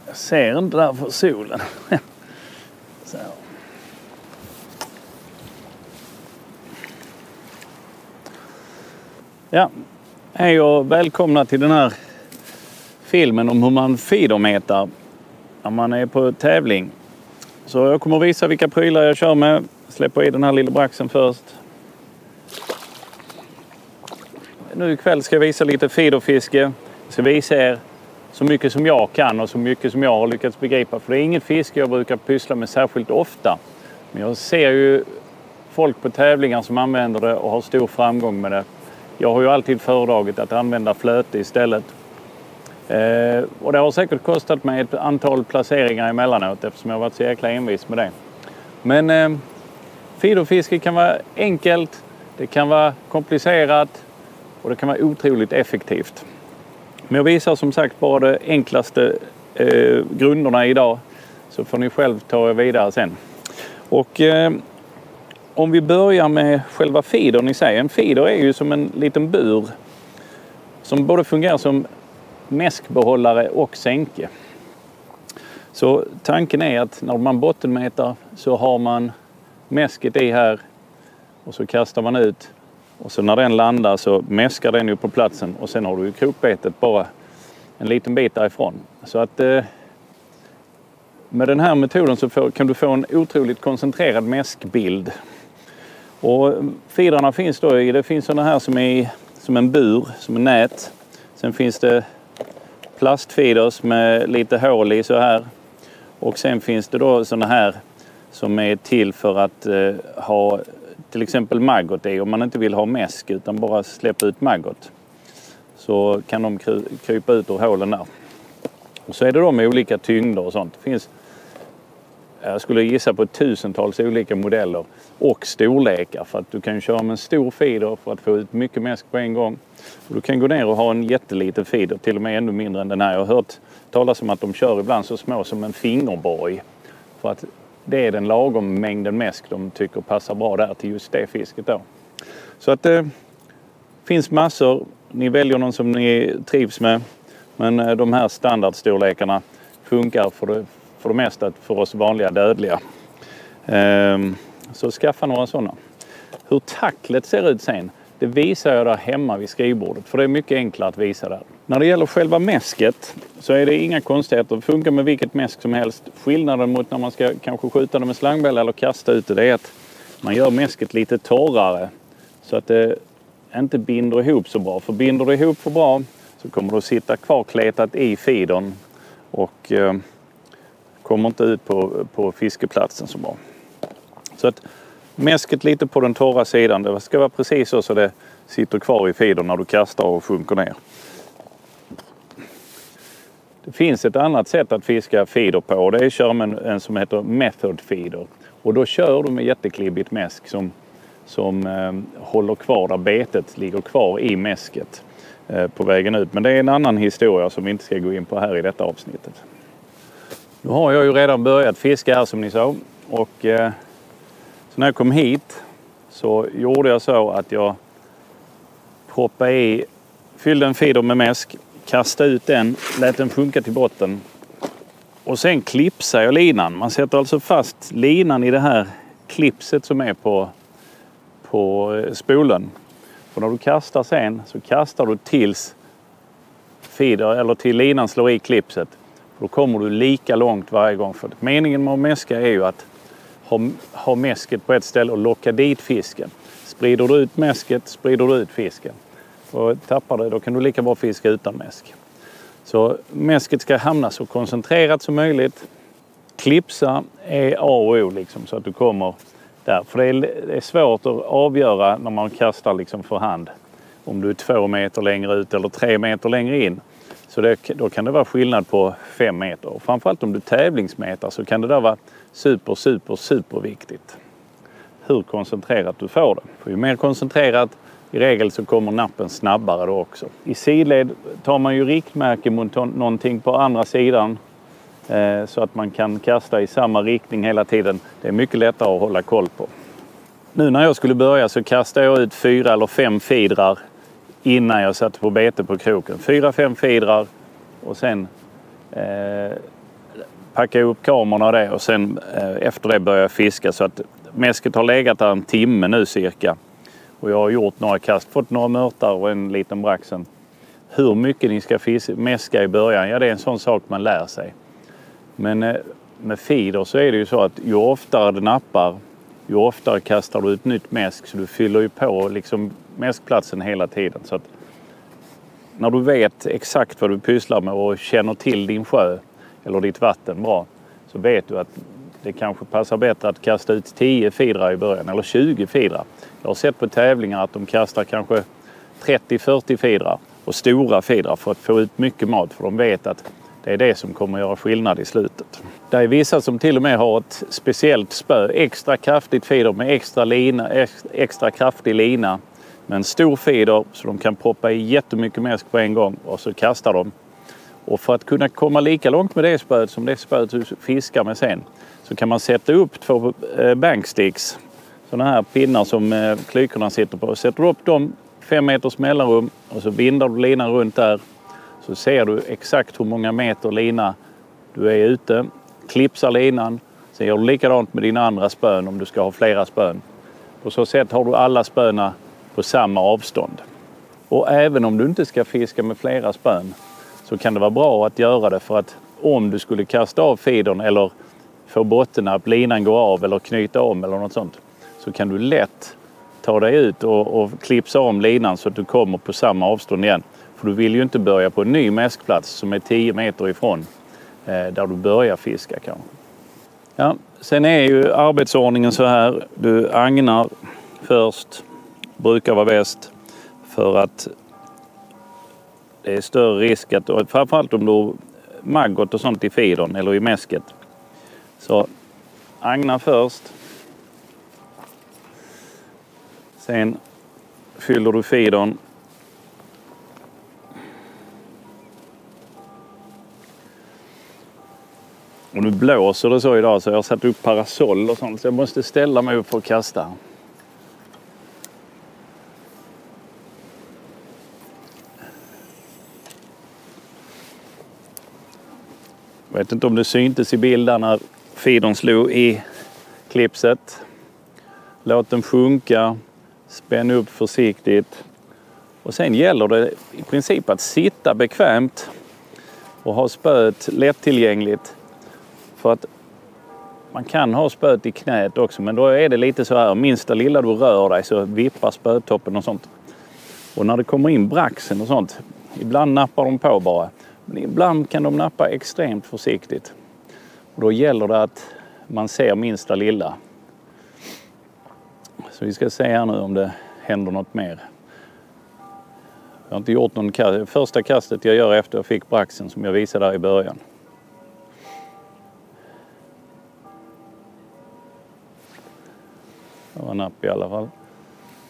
Jag ser inte där för solen. Så. Ja, hej och välkomna till den här filmen om hur man feedermetar när man är på tävling. Så jag kommer att visa vilka prylar jag kör med. Släpper i den här lilla braxen först. Nu ikväll ska jag visa lite feederfiske. Jag ska visa er så mycket som jag kan och så mycket som jag har lyckats begripa. För det är inget fiske jag brukar pyssla med särskilt ofta. Men jag ser ju folk på tävlingar som använder det och har stor framgång med det. Jag har ju alltid föredragit att använda flöte istället. Och det har säkert kostat mig ett antal placeringar emellanåt eftersom jag har varit så jäkla envis med det. Men feederfiske kan vara enkelt, det kan vara komplicerat och det kan vara otroligt effektivt. Men jag visar som sagt bara de enklaste grunderna idag, så får ni själv ta er vidare sen. Och om vi börjar med själva feedern i sig. En feeder är ju som en liten bur som både fungerar som mäskbehållare och sänke. Så tanken är att när man bottenmätar så har man mäsket i här och så kastar man ut. Och så när den landar så mäskar den ju på platsen och sen har du ju krokbetet bara en liten bit därifrån. Så att med den här metoden så kan du få en otroligt koncentrerad mäskbild. Och feederna finns då det finns sådana här som är som en bur, som en nät. Sen finns det plastfeeders med lite hål i så här. Och sen finns det då sådana här som är till för att ha till exempel maggot i. Om man inte vill ha mäsk utan bara släppa ut maggot så kan de krypa ut ur hålen där. Och så är det då med olika tyngder och sånt. Det finns, jag skulle gissa på tusentals olika modeller och storlekar, för att du kan köra med en stor feeder för att få ut mycket mäsk på en gång. Och du kan gå ner och ha en jätteliten feeder, till och med ännu mindre än den här. Jag har hört talas om att de kör ibland så små som en fingerborg, för att det är den lagom mängden mäsk de tycker passar bra där till just det fisket då. Så att det finns massor. Ni väljer någon som ni trivs med. Men de här standardstorlekarna funkar för det mesta för oss vanliga dödliga. Så skaffa några sådana. Hur tacklet ser ut sen, det visar jag där hemma vid skrivbordet. För det är mycket enklare att visa där. När det gäller själva mäsket så är det inga konstigheter. Det funkar med vilket mäsk som helst. Skillnaden mot när man ska kanske skjuta det med slangbälla eller kasta ut det är att man gör mäsket lite torrare. Så att det inte binder ihop så bra. För binder det ihop för bra så kommer det att sitta kvar kletat i feedern och kommer inte ut på fiskeplatsen så bra. Så att mäsket lite på den torra sidan, det ska vara precis så det sitter kvar i feedern när du kastar och sjunker ner. Det finns ett annat sätt att fiska feeder på, och det är att köra med en som heter method feeder. Och då kör du med jätteklibbigt mäsk som håller kvar där betet ligger kvar i mäsket på vägen ut. Men det är en annan historia som vi inte ska gå in på här i detta avsnittet. Nu har jag ju redan börjat fiska här som ni såg, och så när jag kom hit så gjorde jag så att jag fyllde en feeder med mäsk, kastade ut den, lät den sjunka till botten och sen klipsade jag linan. Man sätter alltså fast linan i det här klipset som är på spolen. För när du kastar sen så kastar du tills till linan slår i klipset. Då kommer du lika långt varje gång. För meningen med att mäska är ju att ha mäsket på ett ställe och locka dit fisken. Sprider du ut mäsket, sprider du ut fisken. Och tappar det, då kan du lika bra fiska utan mäsk. Så mäsket ska hamna så koncentrerat som möjligt. Klipsa är A och O liksom, så att du kommer där. För det är svårt att avgöra när man kastar liksom för hand. Om du är 2 meter längre ut eller 3 meter längre in. Så då kan det vara skillnad på 5 meter. Och framförallt om du tävlingsmetar så kan det där vara super viktigt. Hur koncentrerat du får det. För ju mer koncentrerat, i regel så kommer nappen snabbare då också. I sidled tar man ju riktmärke mot någonting på andra sidan. Så att man kan kasta i samma riktning hela tiden. Det är mycket lättare att hålla koll på. Nu när jag skulle börja så kastade jag ut 4 eller 5 feedrar innan jag satte på bete på kroken. 4-5 feedrar och sen packade upp kamerorna och det och sen efter det började jag fiska, så att mäsket har legat där en timme nu cirka. Och jag har gjort några kast, fått några mörtar och en liten braxen. Hur mycket ni ska mäska i början, ja det är en sån sak man lär sig. Men med feeder så är det ju så att ju oftare det nappar, ju oftare kastar du ut nytt mäsk, så du fyller ju på liksom mäskplatsen hela tiden. Så att när du vet exakt vad du pysslar med och känner till din sjö eller ditt vatten bra, så vet du att det kanske passar bättre att kasta ut 10 feedrar i början eller 20 feedrar. Jag har sett på tävlingar att de kastar kanske 30-40 feedrar och stora feedrar för att få ut mycket mat, för de vet att det är det som kommer att göra skillnad i slutet. Det är vissa som till och med har ett speciellt spö, extra kraftigt feeder med extra kraftig lina med en stor feeder så de kan proppa i jättemycket mäsk på en gång och så kastar de. Och för att kunna komma lika långt med det spöet som det spöet du fiskar med sen, så kan man sätta upp 2 banksticks, sådana här pinnar som klykorna sitter på. Sätter upp dem 5 meters mellanrum och så binder du linan runt där. Så ser du exakt hur många meter lina du är ute. Klipsar linan. Sen gör du likadant med dina andra spön om du ska ha flera spön. På så sätt har du alla spöna på samma avstånd. Och även om du inte ska fiska med flera spön, så kan det vara bra att göra det, för att om du skulle kasta av feedern eller få bottennapp, linan går av eller knyta om eller något sånt, så kan du lätt ta dig ut och klipsa om linan så att du kommer på samma avstånd igen. För du vill ju inte börja på en ny mäskplats som är 10 meter ifrån där du börjar fiska kanske. Ja, sen är ju arbetsordningen så här. Du agnar först, brukar vara bäst, för att det är större risk att, och framförallt om du har maggot och sånt i feedern eller i mäsket. Så agna först. Sen fyller du feedern. Och nu blåser det så idag, så jag har satt upp parasoll och sånt, så jag måste ställa mig upp för att kasta. Jag vet inte om det syntes i bilden när feedern slog i klipset. Låt den sjunka, spänn upp försiktigt. Och sen gäller det i princip att sitta bekvämt och ha spöet lättillgängligt. För att man kan ha spöet i knät också, men då är det lite så här, minsta lilla du rör dig så vippar spötoppen och sånt. Och när det kommer in braxen och sånt, ibland nappar de på bara. Men ibland kan de nappa extremt försiktigt. Och då gäller det att man ser minsta lilla. Så vi ska se här nu om det händer något mer. Jag har inte gjort någon kast. Första kastet jag gör efter jag fick braxen som jag visade där i början. Det var napp i alla fall.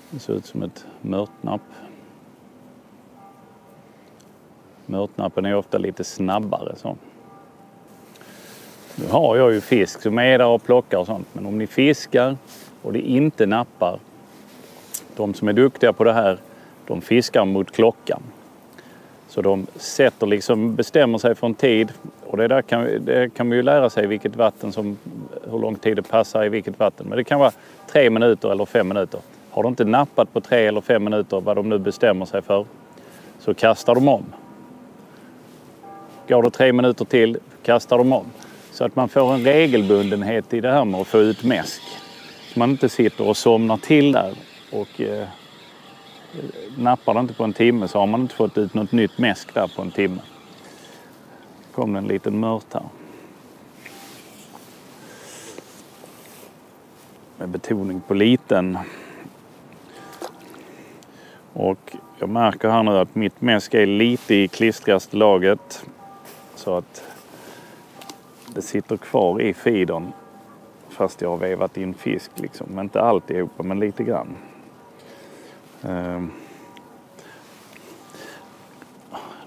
Det ser ut som ett mörtnapp. Mörtnappen är ofta lite snabbare så. Nu har jag ju fisk som är där och plockar och sånt. Men om ni fiskar och det inte nappar, de som är duktiga på det här, de fiskar mot klockan. Så de sätter liksom, bestämmer sig för en tid. Och det kan man ju lära sig vilket vatten som, hur lång tid det passar i vilket vatten. Men det kan vara 3 minuter eller 5 minuter. Har de inte nappat på 3 eller 5 minuter, vad de nu bestämmer sig för, så kastar de om. Går det 3 minuter till, kastar de om. Så att man får en regelbundenhet i det här med att få ut mäsk. Så man inte sitter och somnar till där och nappar det inte på en timme, så har man inte fått ut något nytt mäsk där på en timme. Kom det en liten mört här. Med betoning på liten. Och jag märker här nu att mitt mäsk är lite i klistrigaste laget. Så att det sitter kvar i feedern. Fast jag har vevat in fisk liksom. Men inte alltihopa, men lite grann.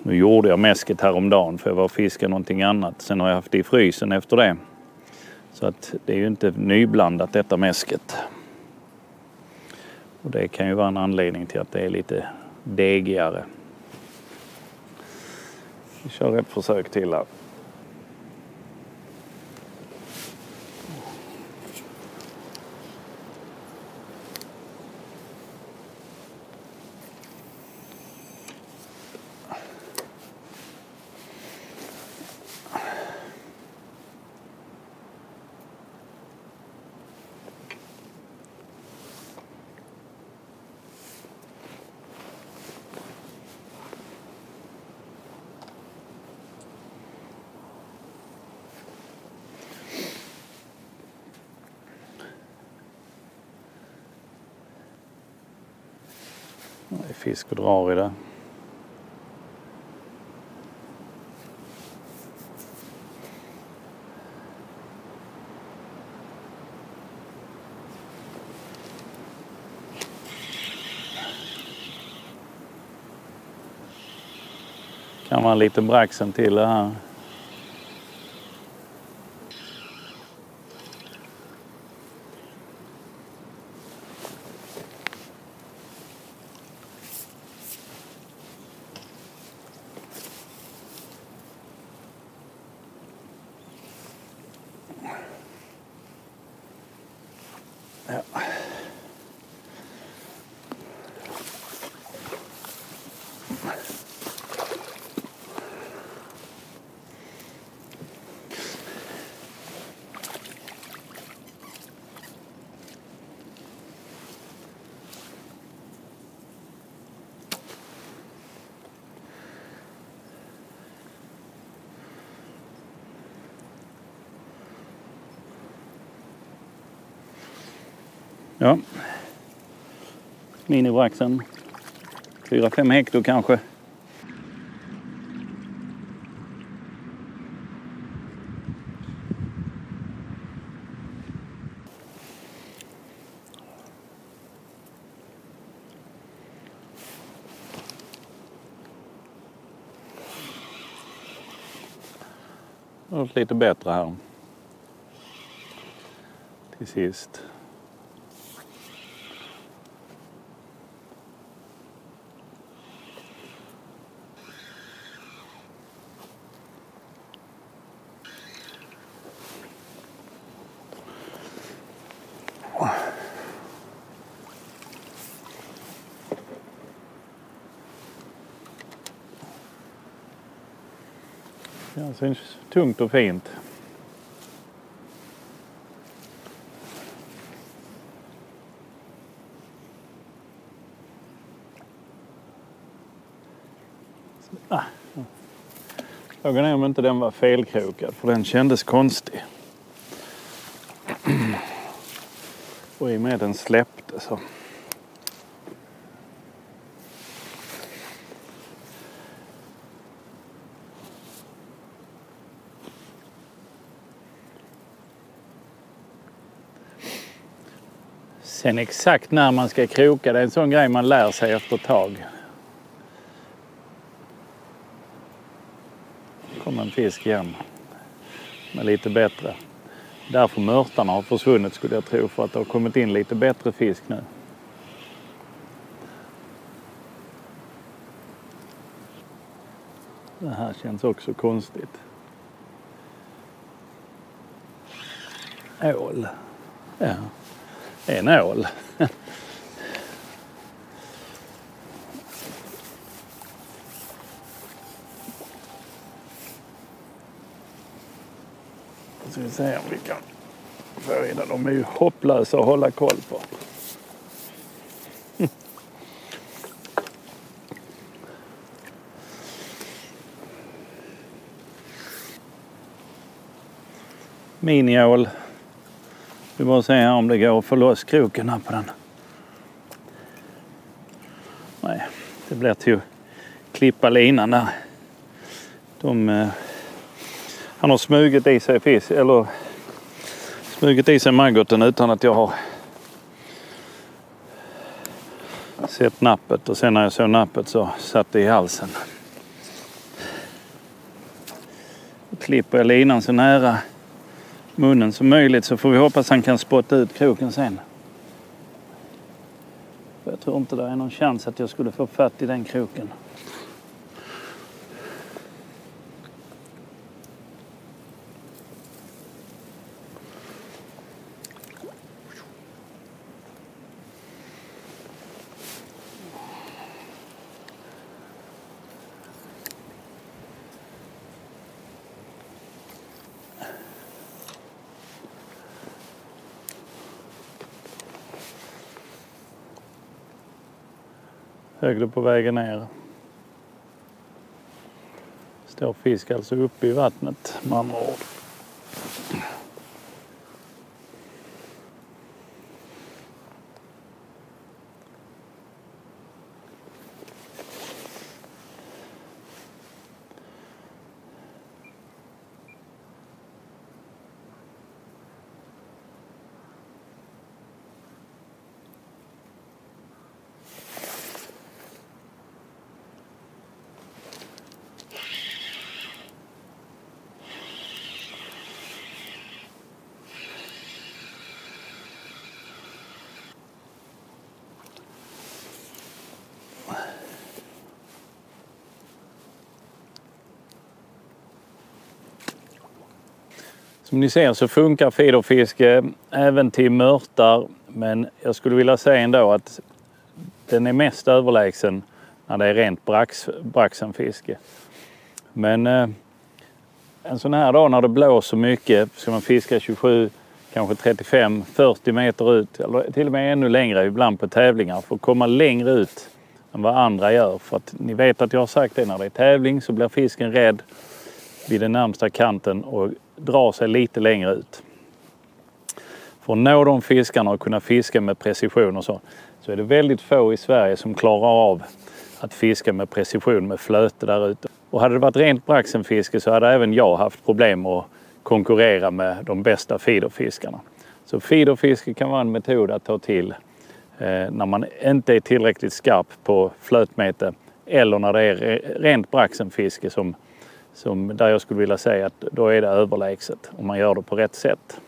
Nu gjorde jag mäsket häromdagen för jag var och fiskade någonting annat. Sen har jag haft det i frysen efter det. Så att det är ju inte nyblandat detta mäsket. Och det kan ju vara en anledning till att det är lite degigare. Vi kör ett försök till här. fisk och drar i det. Kan vara lite braxen till det här. Ja. Ja, minibraxen, 4-5 hektar kanske. Det var lite bättre här. Till sist. Det syns tungt och fint. Frågan är om inte den var felkrokad, för den kändes konstig. Och i och med den släppte så. Sen exakt när man ska kroka, det är en sån grej man lär sig efter ett tag. Kommer en fisk igen. Men lite bättre. Därför mörtarna har försvunnit skulle jag tro, för att det har kommit in lite bättre fisk nu. Det här känns också konstigt. Ål. Ja, en ål. Så vi ser om vi kan få i det. De är ju hopplösa att hålla koll på. Miniål. Vi bara se här om det går att få loss kroken här på den. Nej, det blir till att klippa linan där. Han har smugit i sig fisk, eller smugit i sig maggoten utan att jag har sett nappet. Och sen när jag såg nappet så satt det i halsen. Då klipper jag linan så nära munnen som möjligt, så får vi hoppas han kan spotta ut kroken sen. Jag tror inte det är någon chans att jag skulle få fatt i den kroken. Högre på vägen ner. Står fisk alltså uppe i vattnet med andra ord. Som ni ser så funkar feederfiske även till mörtar, men jag skulle vilja säga ändå att den är mest överlägsen när det är rent braxenfiske. Men en sån här dag när det blåser mycket ska man fiska 27, kanske 35, 40 meter ut eller till och med ännu längre ibland på tävlingar för att komma längre ut än vad andra gör. För att ni vet att jag har sagt det, när det är tävling så blir fisken rädd vid den närmsta kanten och drar sig lite längre ut. För att nå de fiskarna och kunna fiska med precision och så är det väldigt få i Sverige som klarar av att fiska med precision med flöte där ute. Och hade det varit rent braxenfiske så hade även jag haft problem att konkurrera med de bästa feederfiskarna. Så feederfiske kan vara en metod att ta till när man inte är tillräckligt skarp på flötmete eller när det är rent braxenfiske som där jag skulle vilja säga att då är det överlägset om man gör det på rätt sätt.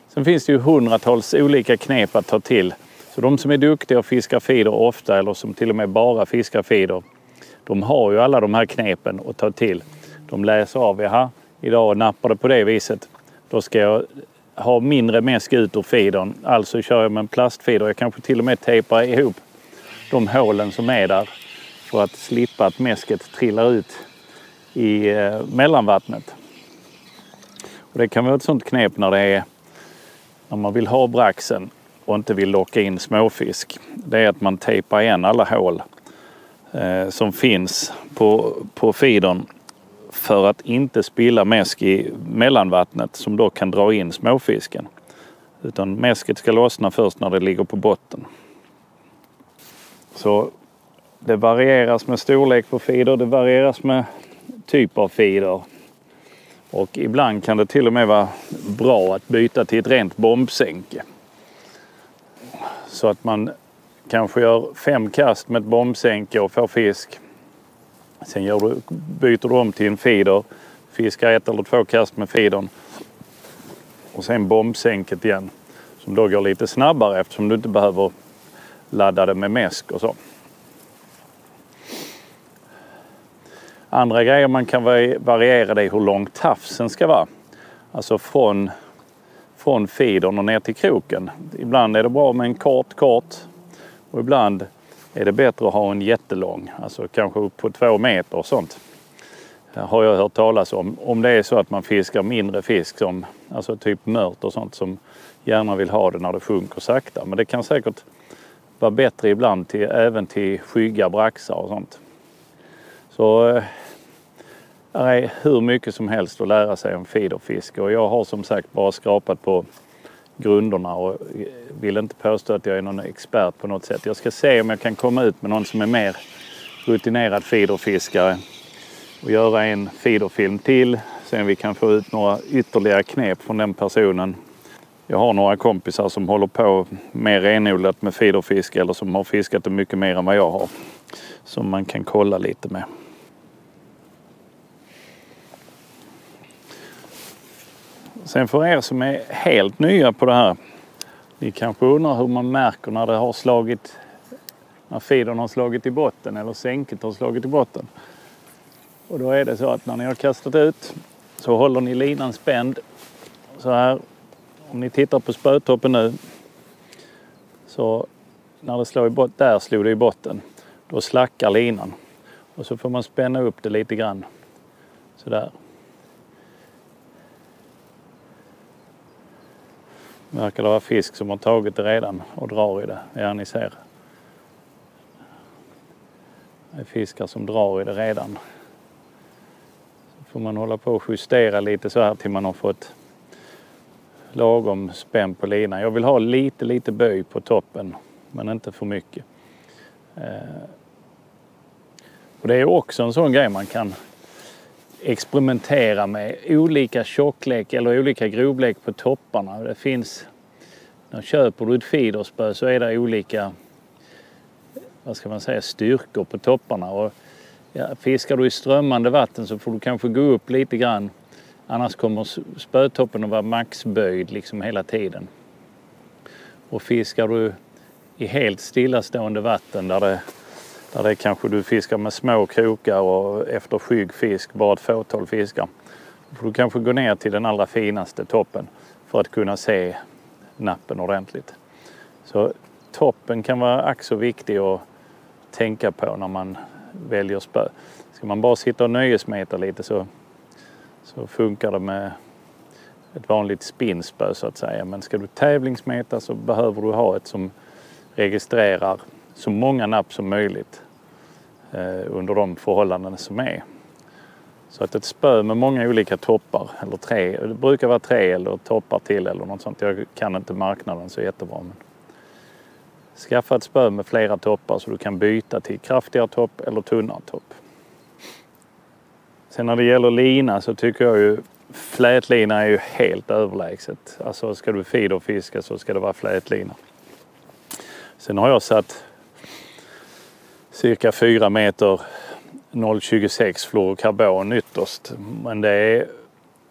Sen finns det ju hundratals olika knep att ta till. Så de som är duktiga och fiskar feeder ofta eller som till och med bara fiskar feeder, de har ju alla de här knepen att ta till. De läser av, jaha, idag nappar det på det viset. Då ska jag ha mindre mäsk ut ur feedern. Alltså kör jag med en plastfeeder. Jag kanske till och med tejpar ihop de hålen som är där för att slippa att mäsket trillar ut i mellanvattnet. Och det kan vara ett sånt knep när man vill ha braxen och inte vill locka in småfisk. Det är att man tejpar igen alla hål som finns på feedern för att inte spilla mäsk i mellanvattnet som då kan dra in småfisken. Utan mäsket ska lossna först när det ligger på botten. Så det varieras med storlek på feeder, det varieras med typ av feeder. Och ibland kan det till och med vara bra att byta till ett rent bombsänke. Så att man kanske gör 5 kast med ett bombsänke och får fisk. Sen byter du om till en feeder, fiskar 1 eller 2 kast med feedern. Och sen bombsänket igen. Som då går lite snabbare eftersom du inte behöver ladda det med mäsk och så. Andra grejer man kan variera det i hur lång tafsen ska vara. Alltså från feedern och ner till kroken. Ibland är det bra med en kort och ibland är det bättre att ha en jättelång. Alltså kanske upp på 2 meter och sånt. Det har jag hört talas om. Om det är så att man fiskar mindre fisk som alltså typ mört och sånt som gärna vill ha det när det sjunker sakta. Men det kan säkert vara bättre ibland även till skygga braxar och sånt. Så det är hur mycket som helst att lära sig om feederfiske. Och jag har som sagt bara skrapat på grunderna och vill inte påstå att jag är någon expert på något sätt. Jag ska se om jag kan komma ut med någon som är mer rutinerad feederfiskare och göra en feederfilm till. Sen vi kan få ut några ytterligare knep från den personen. Jag har några kompisar som håller på mer renodlat med feederfiske eller som har fiskat det mycket mer än vad jag har. Som man kan kolla lite med. Sen för er som är helt nya på det här. Ni kanske undrar hur man märker när feedern har slagit i botten eller sänket har slagit i botten. Och då är det så att när ni har kastat ut så håller ni linan spänd. Så här, om ni tittar på spötoppen nu. Så när det slår i botten, där slog det i botten. Då slackar linan. Och så får man spänna upp det lite grann. Så där. Verkar det vara fisk som har tagit det redan och drar i det. Ja, ni ser. Det är fiskar som drar i det redan. Så får man hålla på och justera lite så här till man har fått lagom spänn på linan. Jag vill ha lite böj på toppen, men inte för mycket. Och det är också en sån grej man kan experimentera med olika tjocklek eller olika grovlek på topparna. Det finns, när köper du ett feederspö så är det olika, vad ska man säga, styrkor på topparna. Och fiskar du i strömmande vatten så får du kanske gå upp lite grann. Annars kommer spötoppen att vara maxböjd liksom hela tiden. Och fiskar du i helt stillastående vatten där det kanske du fiskar med små krokar och efter skygg fisk, bara ett fåtal fiskar. För du kanske går ner till den allra finaste toppen för att kunna se nappen ordentligt. Så toppen kan vara ack så viktig att tänka på när man väljer spö. Ska man bara sitta och nöjesmeta lite så funkar det med ett vanligt spinnspö så att säga. Men ska du tävlingsmeta så behöver du ha ett som registrerar så många napp som möjligt under de förhållanden som är. Så att ett spö med många olika toppar, eller 3, det brukar vara 3 eller toppar till eller något sånt. Jag kan inte marknaden så jättebra. Men skaffa ett spö med flera toppar så du kan byta till kraftigare topp eller tunnare topp. Sen när det gäller lina så tycker jag ju flätlina är ju helt överlägset. Alltså ska du feederfiska så ska det vara flätlina. Sen har jag satt cirka 4 meter 0,26 fluorokarbon ytterst. Men det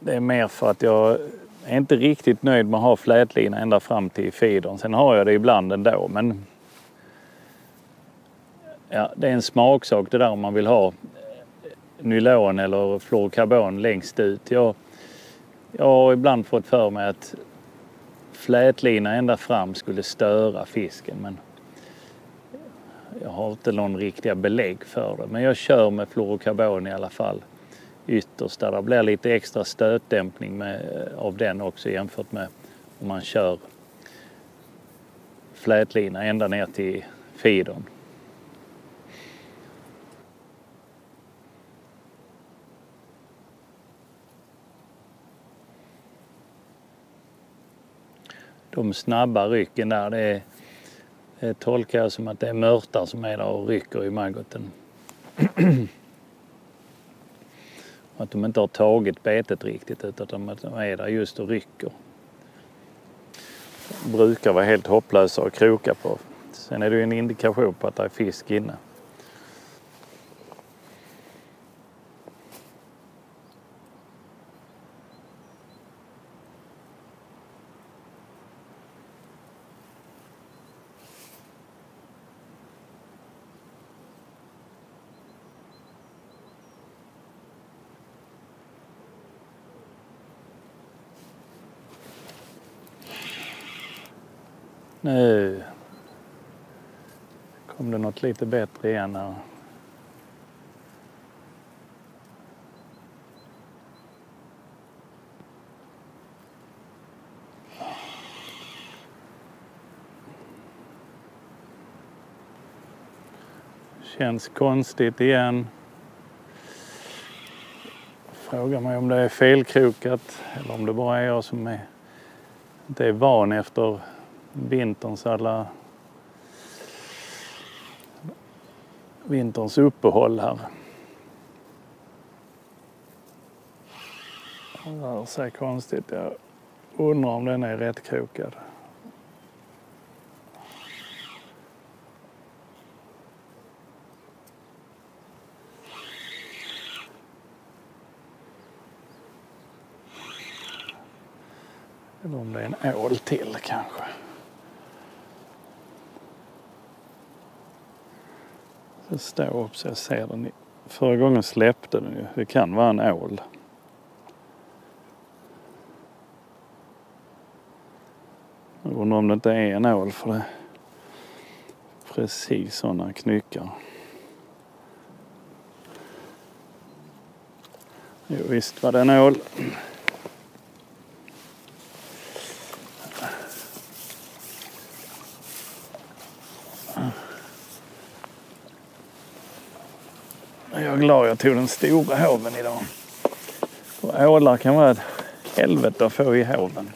är mer för att jag är inte riktigt nöjd med att ha flätlina ända fram till feedern. Sen har jag det ibland ändå, men ja, det är en smaksak det där om man vill ha nylon eller fluorokarbon längst ut. Jag har ibland fått för mig att flätlina ända fram skulle störa fisken, men jag har inte någon riktiga belägg för det. Men jag kör med fluorokarbon i alla fall ytterst, där det blir lite extra stötdämpning av den också jämfört med om man kör flätlina ända ner till feedern. De snabba rycken där, det tolkar jag som att det är mörtar som är där och rycker i maggoten. Att de inte har tagit betet riktigt utan att de är där just och rycker. De brukar vara helt hopplösa och kroka på. Sen är det ju en indikation på att det är fisk inne. Nu kom det något lite bättre igen här. Känns konstigt igen. Frågar mig om det är felkrokat eller om det bara är jag som inte är van efter vinterns uppehåll här. Det rör sig konstigt. Jag undrar om den är rätt krokad. Eller om det är en ål till kanske. Så står upp så jag ser den. Förra gången släppte den ju. Det kan vara en ål. Jag undrar om det inte är en ål för det är precis sådana knyckar. Jo, visst var det en ål. Jag är glad jag tog den stora hoven idag. Och ålar kan vara ett helvete att få i hoven.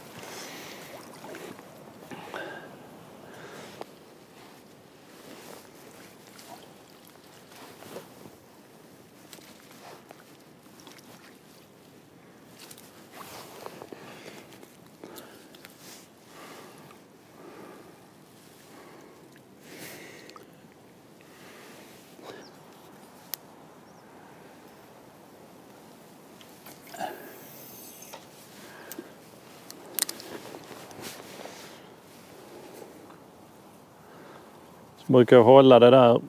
Så brukar jag hålla det där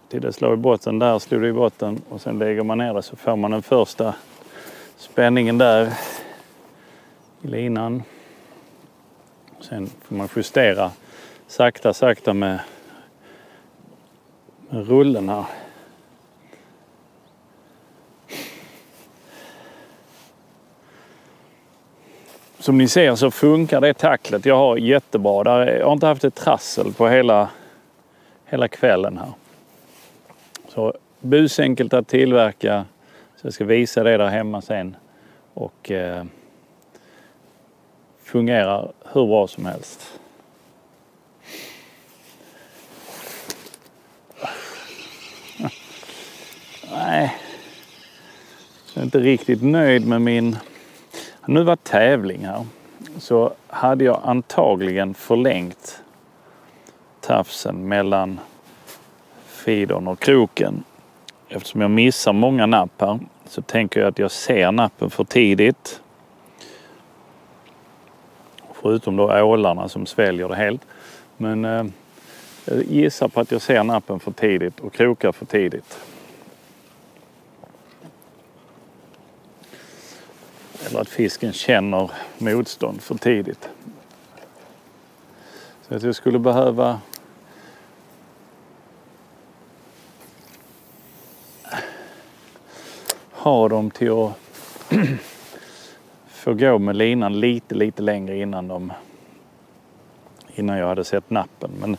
till det slår i botten. Där slår det i botten och sen lägger man ner det så får man den första spänningen där i linan. Sen får man justera sakta med rullen här. Som ni ser så funkar det tacklet jag har jättebra. Jag har inte haft ett trassel på hela kvällen här. Så busenkelt att tillverka. Så jag ska visa det där hemma sen. Och fungerar hur bra som helst. Nej. Jag är inte riktigt nöjd med min... Nu var tävling här. Så hade jag antagligen förlängt tafsen mellan feedern och kroken. Eftersom jag missar många napp här så tänker jag att jag ser nappen för tidigt. Förutom då ålarna som sväljer det helt. Men jag gissar på att jag ser nappen för tidigt och krokar för tidigt. Eller att fisken känner motstånd för tidigt. Så att jag skulle behöva ha dem till att få gå med linan lite längre innan jag hade sett nappen. Men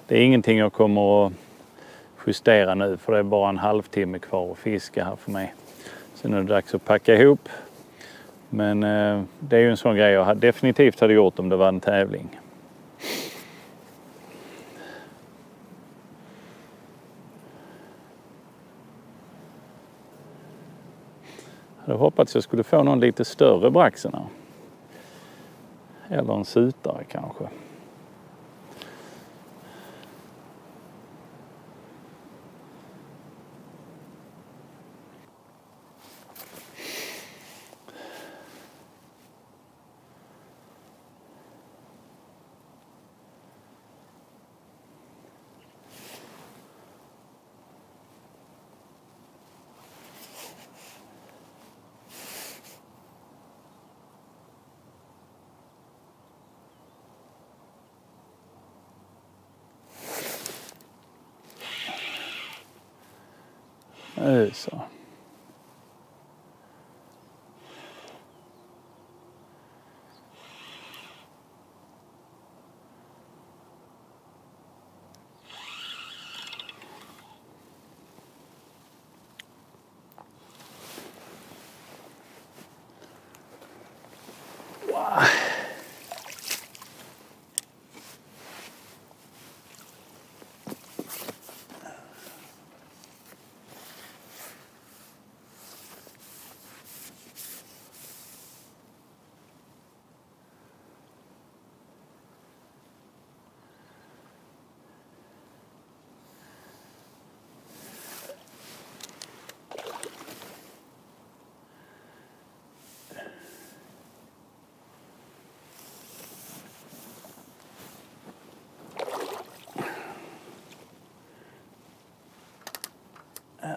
det är ingenting jag kommer att justera nu för det är bara en halvtimme kvar att fiska här för mig. Så nu är det dags att packa ihop. Men det är ju en sån grej jag definitivt hade gjort om det var en tävling. Jag hade hoppats jag skulle få någon lite större braxen här. Eller en sutare kanske. Så. Wow.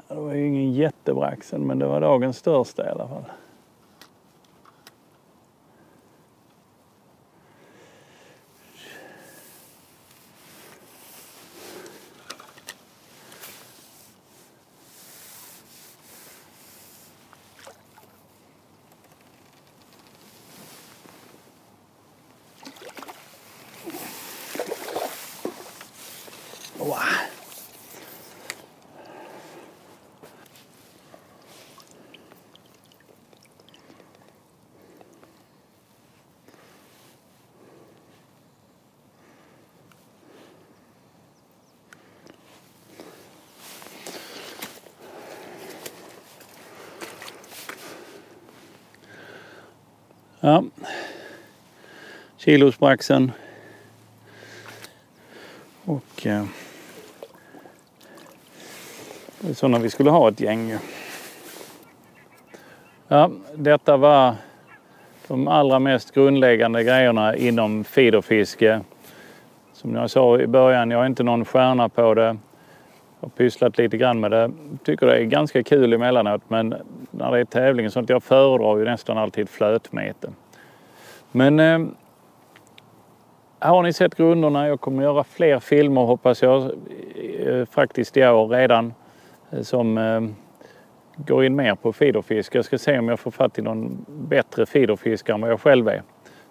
Det var ju ingen jättebraxen, men det var dagens största i alla fall. Wow. Ja, kilosbraxen och det är sådana vi skulle ha ett gäng. Ja, detta var de allra mest grundläggande grejerna inom feederfiske. Som jag sa i början, jag är inte någon stjärna på det. har pysslat lite grann med det. Tycker det är ganska kul emellanåt, men när det är tävling och sånt, jag föredrar ju nästan alltid flötmete. Men har ni sett grunderna? Jag kommer göra fler filmer hoppas jag faktiskt i år redan som går in mer på feederfiske. Jag ska se om jag får fatt i någon bättre feederfiskare än vad jag själv är.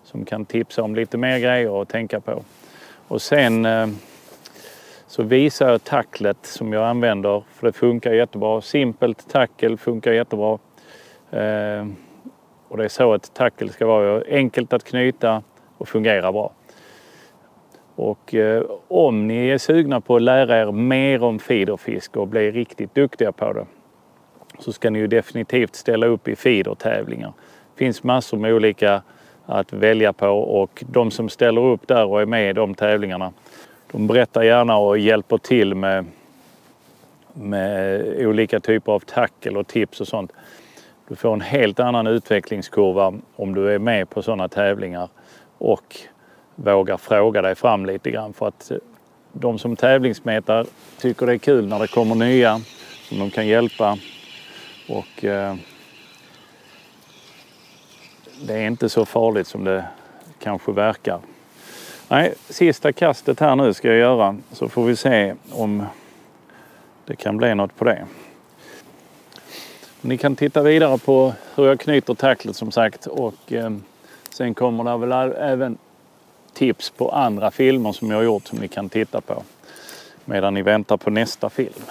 Som kan tipsa om lite mer grejer att tänka på. Och sen så visar jag tacklet som jag använder, för det funkar jättebra. Simpelt tackel funkar jättebra. Och det är så ett tackel ska vara, enkelt att knyta och fungera bra. Och om ni är sugna på att lära er mer om feederfiske och bli riktigt duktiga på det, så ska ni ju definitivt ställa upp i feedertävlingar. Det finns massor med olika att välja på, och de som ställer upp där och är med i de tävlingarna, de berättar gärna och hjälper till med olika typer av tackel och tips och sånt. Du får en helt annan utvecklingskurva om du är med på sådana tävlingar och vågar fråga dig fram lite grann, för att de som tävlingsmetar tycker det är kul när det kommer nya som de kan hjälpa, och det är inte så farligt som det kanske verkar. Nej, sista kastet här nu ska jag göra, så får vi se om det kan bli något på det. Ni kan titta vidare på hur jag knyter tacklet som sagt, och sen kommer det väl även tips på andra filmer som jag har gjort som ni kan titta på medan ni väntar på nästa film.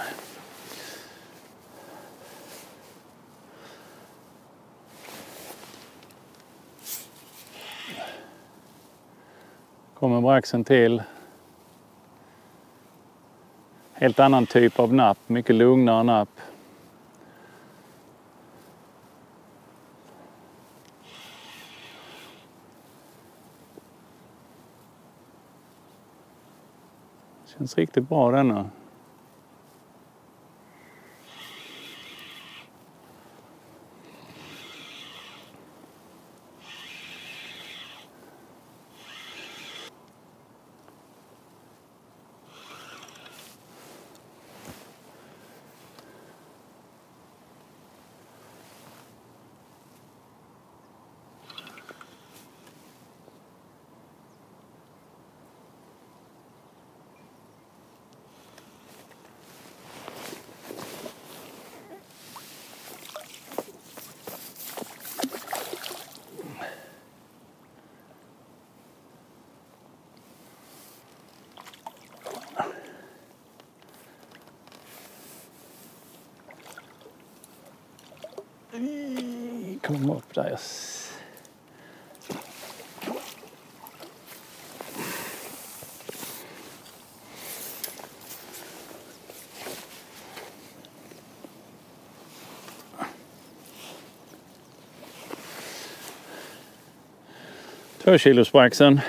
Kommer braxen till. Helt annan typ av napp, mycket lugnare napp. Känns riktigt bra denna. Kom upp där. Två kilosbraxen.